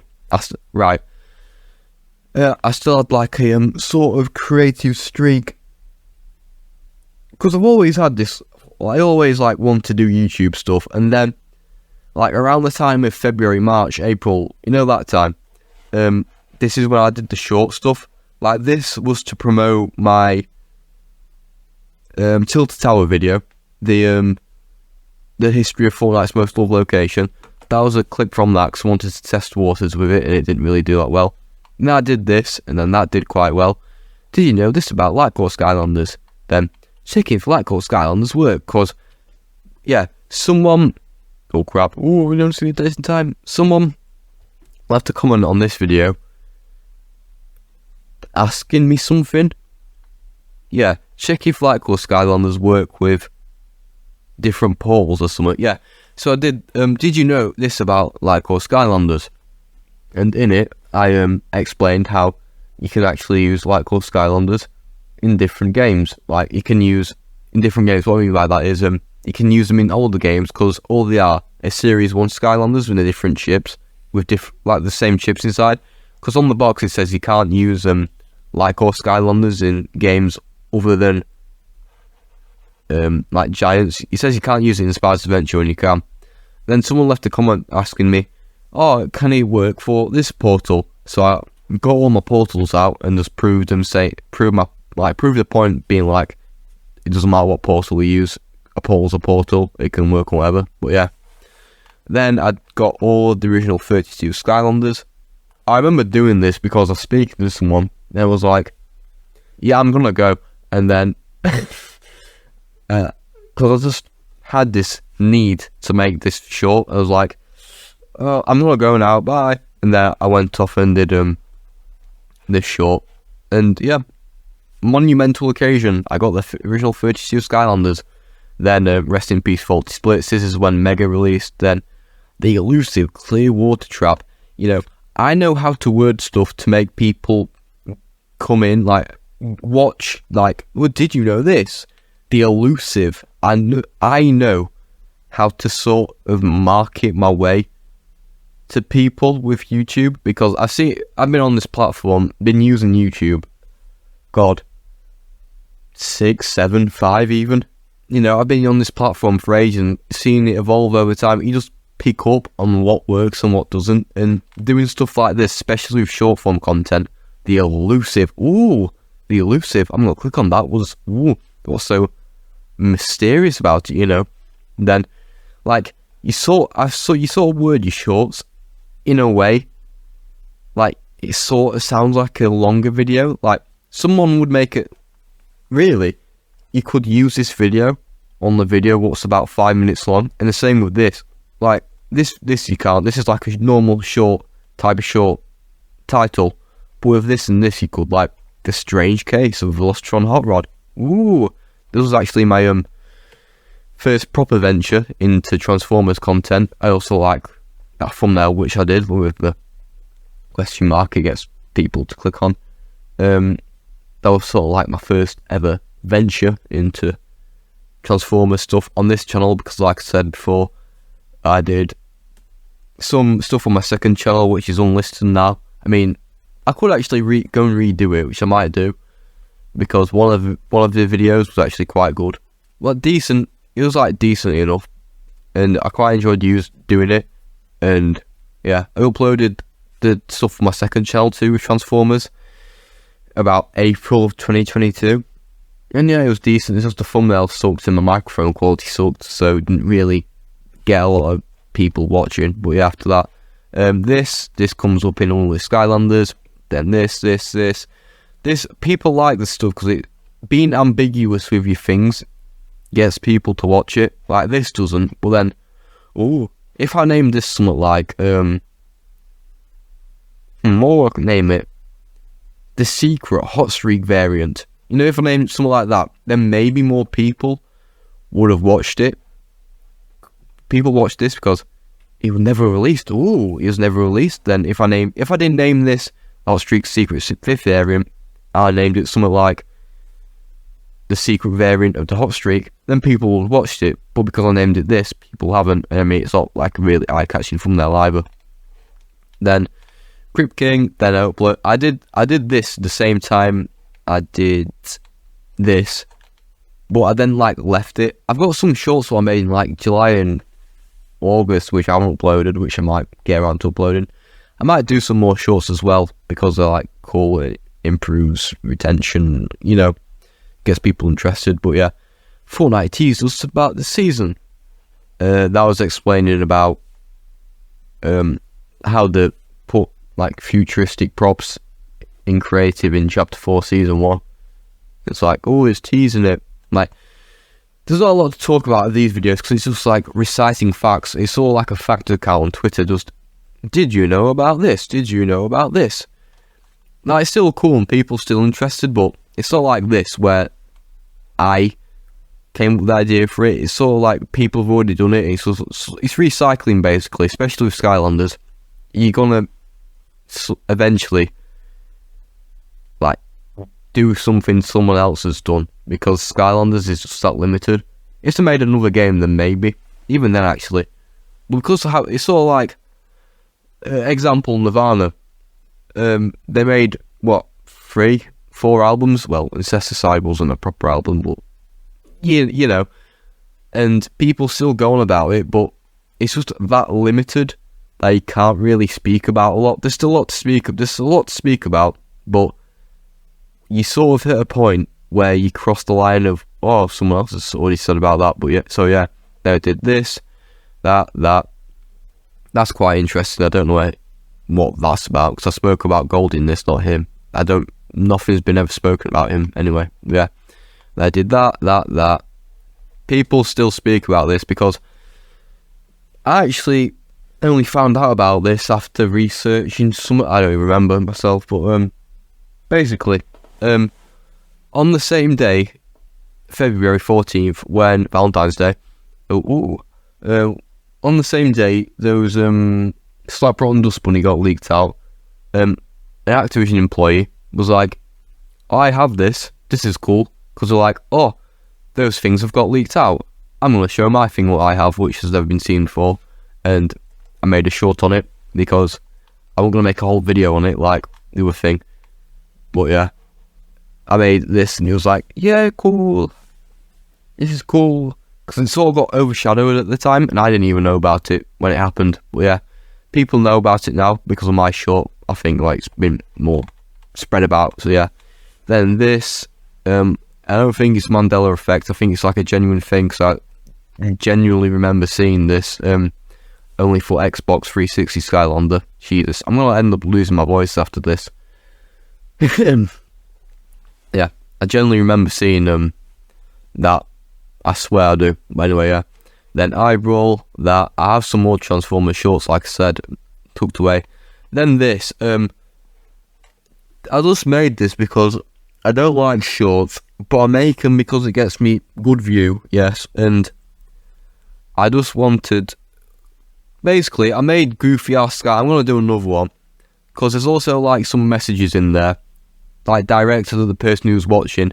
like a sort of creative streak, because I've always had this. I always like want to do YouTube stuff, and then like around the time of February, March, April, you know, that time, this is when I did the short stuff. Like this was to promote my Tilted Tower video, the the history of Fortnite's most loved location. That was a clip from that because I wanted to test waters with it and it didn't really do that well. Now I did this and then that did quite well. Did you know this about Lightcore Skylanders? Then checking if Lightcore Skylanders work, because yeah, someone, oh crap, oh we don't see this in time. Someone left a comment on this video asking me something. Yeah, check if Lightcore Skylanders work with different portals or something. Yeah, so I did. Did you know this about Lightcore Skylanders? And in it, I explained how you can actually use Lightcore Skylanders in different games. Like you can use in different games. What I mean by that is you can use them in older games because all they are Series 1 Skylanders with the different chips with like the same chips inside. Because on the box it says you can't use Lightcore Skylanders in games other than like Giants. It says you can't use it in Spider's Adventure, and you can. Then someone left a comment asking me, "Oh, can it work for this portal?" So I got all my portals out and just proved them. Prove the point, being like, it doesn't matter what portal we use. A portal's a portal. It can work on whatever. But yeah. Then I got all the original 32 Skylanders. I remember doing this because I was speaking to someone. And I was like, "Yeah, I'm gonna go." And then, because I just had this need to make this short, I was like, "Oh, I'm gonna go now, bye." And then I went off and did this short, and yeah, monumental occasion. I got the original 32 Skylanders. Then rest in peace, Faulty Splits. This is when Mega released. Then the elusive clear water trap. You know, I know how to word stuff to make people come in, like, watch, like, well, did you know this? The elusive. I know how to sort of market my way to people with YouTube, because I've been on this platform, been using YouTube, God, 6, 7, 5 even. You know, I've been on this platform for ages and seeing it evolve over time. You just pick up on what works and what doesn't, and doing stuff like this, especially with short form content. The elusive, the elusive. I'm gonna click on that. What's so mysterious about it, you know? And then, like, you sort of word your shorts in a way, like it sort of sounds like a longer video. Like someone would make it. Really, you could use this video on the video what's about 5 minutes long, and the same with this. Like this you can't. This is like a normal short type of short title. But with this and this, you could, like, the strange case of Velocitron Hot Rod. This was actually my first proper venture into Transformers content. I also like that thumbnail, which I did with the question mark. It gets people to click on. That was sort of like my first ever venture into Transformers stuff on this channel, because, like I said before, I did some stuff on my second channel, which is unlisted now. I mean, I could actually go and redo it, which I might do, because one of the videos was actually quite good. Well, decent. It was like decent enough, and I quite enjoyed doing it. And yeah, I uploaded the stuff for my second channel too with Transformers about April of 2022, and yeah, it was decent. It's just the thumbnail sucked and the microphone quality sucked, so it didn't really get a lot of people watching. But yeah, after that, this comes up in all the Skylanders. Then this, people like this stuff because it being ambiguous with your things gets people to watch it. Like this doesn't. But then, if I named this something like, what I can name it, the secret hot streak variant. You know, if I named something like that, then maybe more people would have watched it. People watched this because it was never released. It was never released. Then if I didn't name this Hot Streak Secret 5th variant, I named it something like the secret variant of the Hot Streak, then people would have watched it. But because I named it this, people haven't. I mean, it's not like a really eye-catching thumbnail either. Then Crypt King, then I upload. I did this the same time I did this, but I then like left it. I've got some shorts I made in like July and August, which I haven't uploaded, which I might get around to uploading. I might do some more shorts as well, because they're like cool, it improves retention, you know, gets people interested. But yeah, Fortnite teased us about the season. that was explaining about how they put like futuristic props in creative in chapter 4 season 1. It's like, oh, it's teasing it. Like, there's not a lot to talk about in these videos because it's just like reciting facts. It's all like a fact account on Twitter. Just, did you know about this? Did you know about this? Now, it's still cool and people still interested, but it's not like this where I came up with the idea for it. It's sort of like people have already done it. It's recycling basically, especially with Skylanders. You're gonna eventually like do something someone else has done because Skylanders is just that limited. If they made another game, then maybe even then actually, because of how it's sort of like example Nirvana. They made what 3, 4 albums. Well, Incesticide wasn't a proper album, but you know, and people still go on about it, but it's just that limited that you can't really speak about a lot. There's still a lot to speak of. There's a lot to speak about, but you sort of hit a point where you cross the line of, oh, someone else has already said about that. But yeah, so yeah, they did this, that. That's quite interesting. I don't know what that's about because I spoke about Gold in this, not him. Nothing's been ever spoken about him anyway. Yeah, they did that. People still speak about this because I actually only found out about this after researching some. I don't even remember myself, but basically, on the same day, February 14th, when Valentine's Day, on the same day, there was Slap Rotten Dust Bunny got leaked out. An Activision employee was like, I have this is cool, because they're like, oh, those things have got leaked out. I'm going to show my thing what I have, which has never been seen before, and I made a short on it, because I wasn't going to make a whole video on it, like the other thing, but yeah, I made this, and he was like, yeah, cool, this is cool, because it sort of got overshadowed at the time, and I didn't even know about it when it happened, but yeah, people know about it now, because of my short. I think like it's been more spread about, so yeah. Then this, I don't think it's Mandela effect, I think it's like a genuine thing, because I genuinely remember seeing this, only for Xbox 360 Skylander. Jesus, I'm going to end up losing my voice after this. Yeah, I genuinely remember seeing that, I swear I do, but anyway, yeah. Then I roll that, I have some more Transformers shorts, like I said, tucked away. Then this, I just made this because I don't like shorts, but I make them because it gets me good view, yes, and I just wanted, basically, I made Goofy Ass Sky. I'm going to do another one, because there's also like some messages in there, like directed to the person who's watching,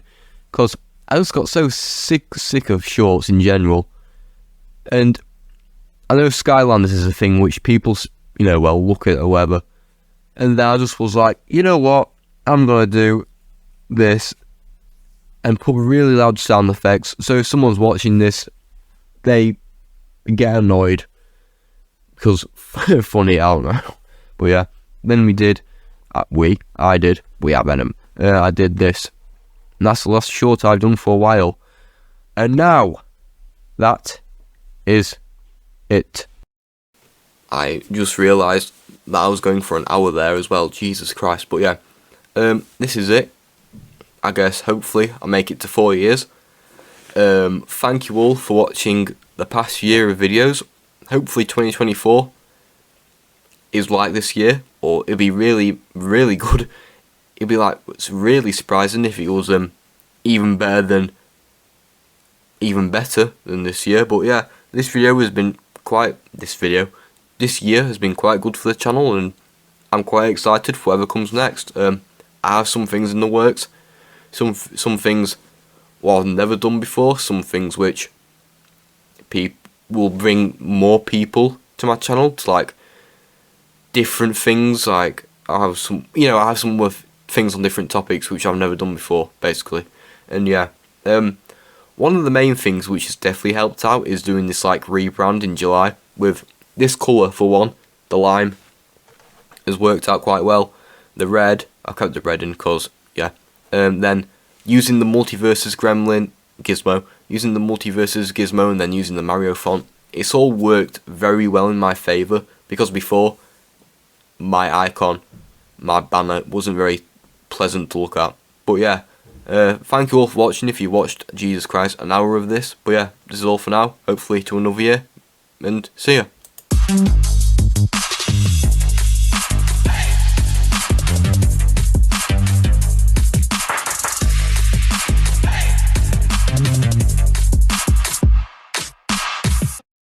because I just got so sick of shorts in general, and I know Skylanders is a thing which people, well, look at or whatever, and then I just was like, you know what, I'm going to do this, and put really loud sound effects, so if someone's watching this, they get annoyed, because funny, I don't know, but yeah, then we did Venom, I did this, and that's the last short I've done for a while, and now, that is it. I just realised that I was going for an hour there as well, Jesus Christ, but yeah, this is it. I guess hopefully I'll make it to 4 years. Thank you all for watching the past year of videos. Hopefully 2024 is like this year, or it'd be really, really good. It'd be like, it's really surprising if it was even better than this year. But yeah, this year has been quite good for the channel, and I'm quite excited for whatever comes next. I have some things in the works, some things I've never done before, some things which will bring more people to my channel, to like different things. Like I have some things on different topics which I've never done before, basically. And yeah, one of the main things which has definitely helped out is doing this like rebrand in July with this colour. For one, the lime has worked out quite well. The red, I kept the red in because yeah. Then using the Multiverses Gremlin gizmo, and then using the Mario font, it's all worked very well in my favour, because before, my icon, my banner, wasn't very pleasant to look at. But yeah, thank you all for watching if you watched, Jesus Christ, an hour of this. But yeah, this is all for now. Hopefully to another year, and see ya.